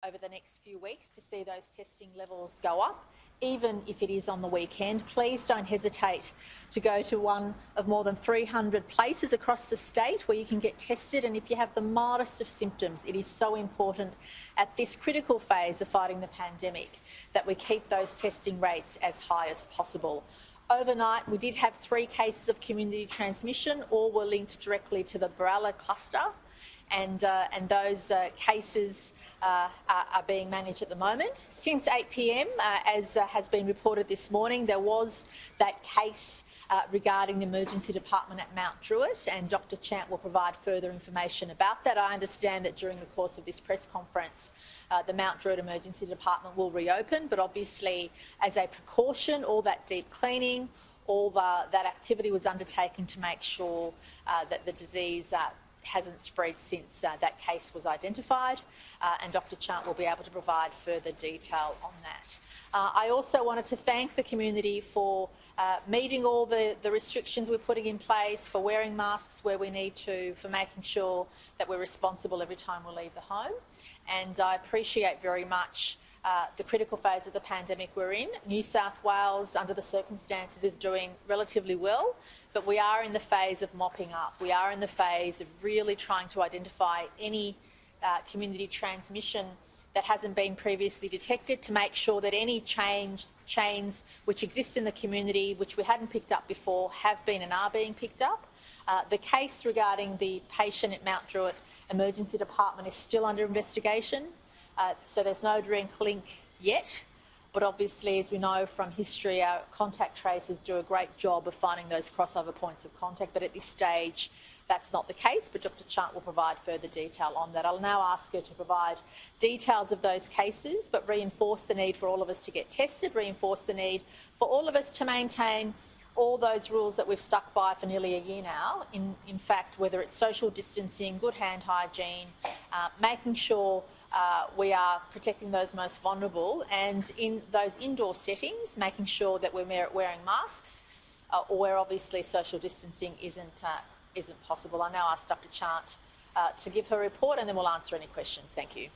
over the next few weeks to see those testing levels go up, even if it is on the weekend. Please don't hesitate to go to one of more than 300 places across the state where you can get tested, and if you have the mildest of symptoms, it is so important at this critical phase of fighting the pandemic that we keep those testing rates as high as possible. Overnight, we did have 3 cases of community transmission. All were linked directly to the Berala cluster, and those cases are being managed at the moment. Since 8 p.m, as has been reported this morning, there was that case regarding the emergency department at Mount Druitt, and Dr. Chant will provide further information about that. I understand that during the course of this press conference, the Mount Druitt emergency department will reopen, but obviously as a precaution, all that deep cleaning, all that activity was undertaken to make sure that the disease hasn't spread since that case was identified, and Dr. Chant will be able to provide further detail on that. I also wanted to thank the community for meeting all the restrictions we're putting in place, for wearing masks where we need to, for making sure that we're responsible every time we leave the home. And I appreciate very much the critical phase of the pandemic we're in. New South Wales, under the circumstances, is doing relatively well, but we are in the phase of mopping up. We are in the phase of really trying to identify any community transmission that hasn't been previously detected, to make sure that any chains which exist in the community, which we hadn't picked up before, have been and are being picked up. The case regarding the patient at Mount Druitt Emergency Department is still under investigation, so there's no direct link yet. But obviously, as we know from history, our contact tracers do a great job of finding those crossover points of contact. But at this stage, that's not the case. But Dr. Chant will provide further detail on that. I'll now ask her to provide details of those cases, but reinforce the need for all of us to get tested, reinforce the need for all of us to maintain all those rules that we've stuck by for nearly a year now. In fact, whether it's social distancing, good hand hygiene, making sure we are protecting those most vulnerable, and in those indoor settings, making sure that we're wearing masks, or where obviously social distancing isn't possible. I now ask Dr. Chant to give her report, and then we'll answer any questions. Thank you.